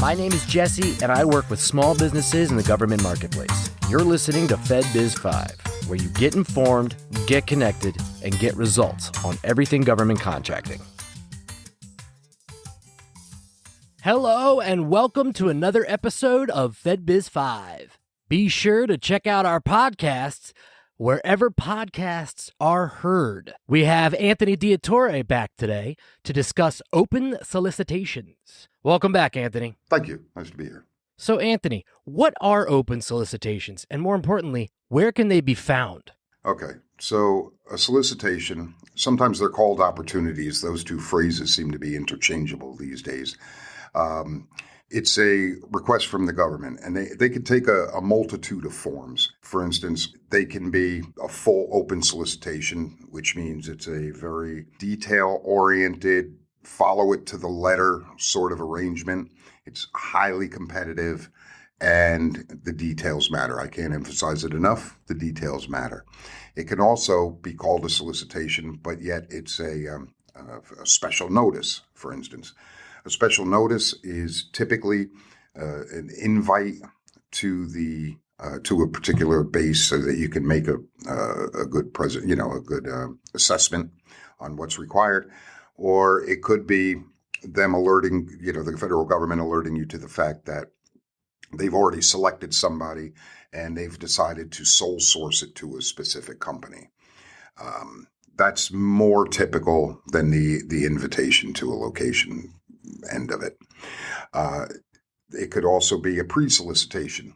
My name is Jesse, and I work with small businesses in the government marketplace. You're listening to FedBiz 5, where you get informed, get connected, and get results on everything government contracting. Hello, and welcome to another episode of FedBiz 5. Be sure to check out our podcasts wherever podcasts are heard. We have Anthony Diattore back today to discuss open solicitations. Welcome back, Anthony. Thank you. Nice to be here. So, Anthony, what are open solicitations? And more importantly, where can they be found? Okay. So a solicitation, sometimes they're called opportunities. Those two phrases seem to be interchangeable these days. It's a request from the government, and they can take a multitude of forms. For instance, they can be a full open solicitation, which means it's a very detail-oriented, follow it to the letter sort of arrangement. It's highly competitive, and the details matter. I can't emphasize it enough. The details matter. It can also be called a solicitation, but yet it's a special notice, for instance. A special notice is typically an invite to a particular base so that you can make a good assessment on what's required, or it could be them alerting, the federal government alerting you to the fact that they've already selected somebody and they've decided to sole source it to a specific company. That's more typical than the invitation to a location end of it. It could also be a pre-solicitation,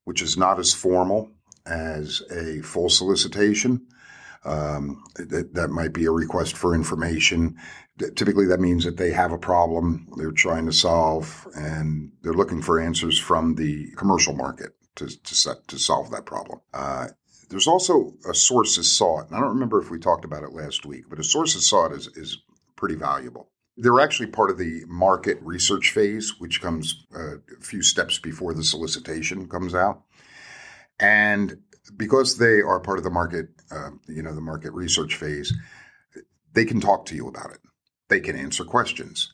which is not as formal as a full solicitation. That might be a request for information. Typically, that means that they have a problem they're trying to solve, and they're looking for answers from the commercial market to solve that problem. There's also a sources sought. And I don't remember if we talked about it last week, but a sources sought is pretty valuable. They're actually part of the market research phase, which comes a few steps before the solicitation comes out. And because they are part of the market, the market research phase, they can talk to you about it. They can answer questions.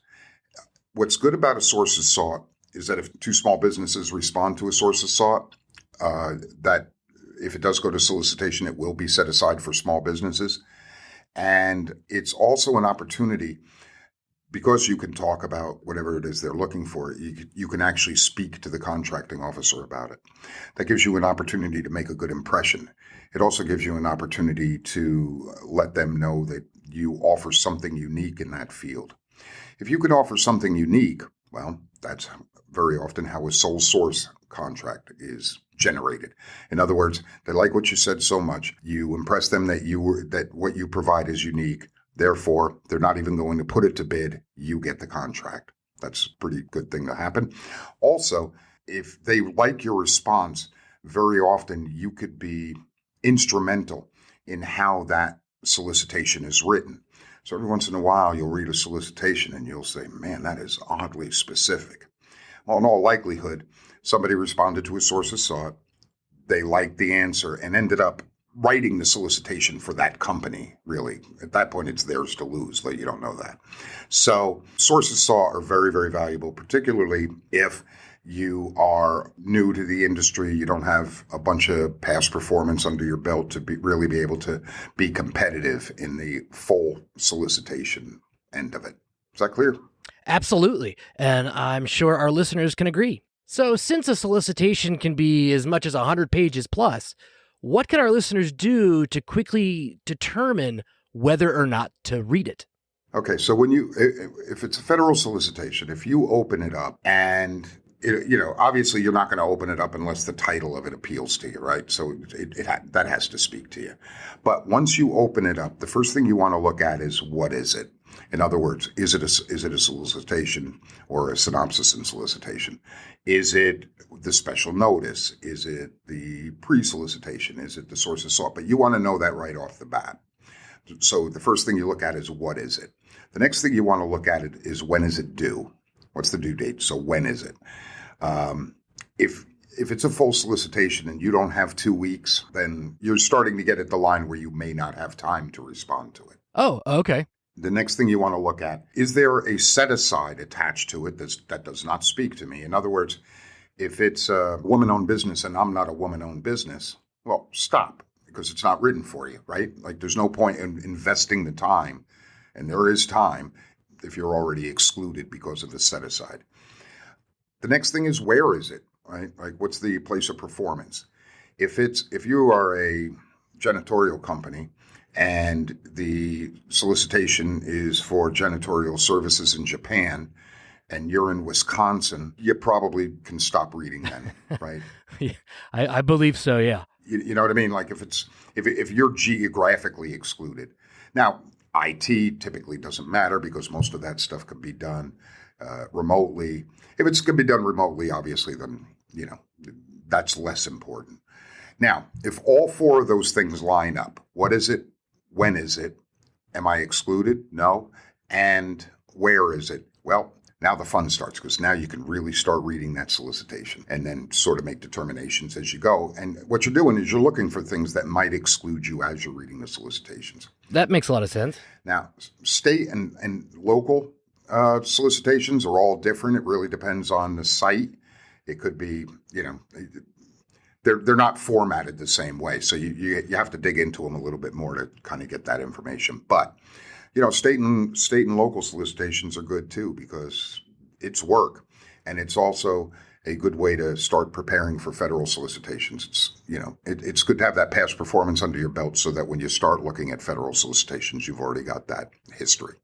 What's good about a sources sought is that if two small businesses respond to a sources sought, that if it does go to solicitation, it will be set aside for small businesses. And it's also an opportunity, because you can talk about whatever it is they're looking for, you can actually speak to the contracting officer about it. That gives you an opportunity to make a good impression. It also gives you an opportunity to let them know that you offer something unique in that field. If you can offer something unique, well, that's very often how a sole source contract is generated. In other words, they like what you said so much, you impress them that what you provide is unique. Therefore, they're not even going to put it to bid. You get the contract. That's a pretty good thing to happen. Also, if they like your response, very often you could be instrumental in how that solicitation is written. So every once in a while, you'll read a solicitation and you'll say, man, that is oddly specific. Well, in all likelihood, somebody responded to a sources sought. They liked the answer and ended up writing the solicitation for that company, really. At that point, it's theirs to lose, though you don't know that. So sources sought are very, very valuable, particularly if you are new to the industry, you don't have a bunch of past performance under your belt to really be able to be competitive in the full solicitation end of it. Is that clear? Absolutely. And I'm sure our listeners can agree. So since a solicitation can be as much as 100 pages plus, what can our listeners do to quickly determine whether or not to read it? Okay, so if it's a federal solicitation, if you open it up and, obviously you're not going to open it up unless the title of it appeals to you, right? So that has to speak to you. But once you open it up, the first thing you want to look at is, what is it? In other words, is it a solicitation or a synopsis and solicitation? Is it the special notice? Is it the pre-solicitation? Is it the sources sought? But you want to know that right off the bat. So the first thing you look at is, what is it? The next thing you want to look at it is, when is it due? What's the due date? So when is it? If it's a full solicitation and you don't have 2 weeks, then you're starting to get at the line where you may not have time to respond to it. Oh, okay. The next thing you want to look at, is there a set-aside attached to it that does not speak to me? In other words, if it's a woman-owned business and I'm not a woman-owned business, well, stop, because it's not written for you, right? Like there's no point in investing the time, and there is time, if you're already excluded because of the set-aside. The next thing is, where is it, right? Like what's the place of performance? If you are a janitorial company and the solicitation is for janitorial services in Japan, and you're in Wisconsin, you probably can stop reading then, right? I believe so, yeah. You know what I mean? Like if you're geographically excluded. Now, IT typically doesn't matter because most of that stuff could be done remotely. If it's going to be done remotely, obviously, then, that's less important. Now, if all four of those things line up, what is it? When is it? Am I excluded? No. And where is it? Well, now the fun starts, because now you can really start reading that solicitation and then sort of make determinations as you go. And what you're doing is you're looking for things that might exclude you as you're reading the solicitations. That makes a lot of sense. Now, state and local solicitations are all different. It really depends on the site. It could be, they're not formatted the same way. So you have to dig into them a little bit more to kind of get that information. But state and local solicitations are good too, because it's work, and it's also a good way to start preparing for federal solicitations. It's good to have that past performance under your belt, so that when you start looking at federal solicitations, you've already got that history.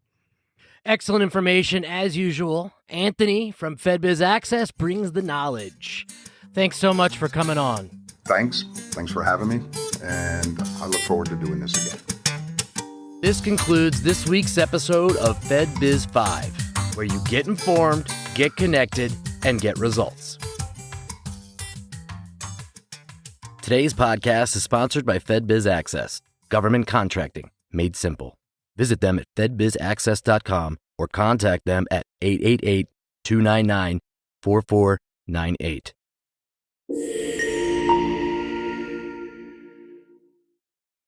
Excellent information as usual. Anthony from FedBiz Access brings the knowledge. Thanks so much for coming on. Thanks for having me, and I look forward to doing this again. This concludes this week's episode of FedBiz 5, where you get informed, get connected, and get results. Today's podcast is sponsored by FedBiz Access, government contracting made simple. Visit them at fedbizaccess.com or contact them at 888-299-4498.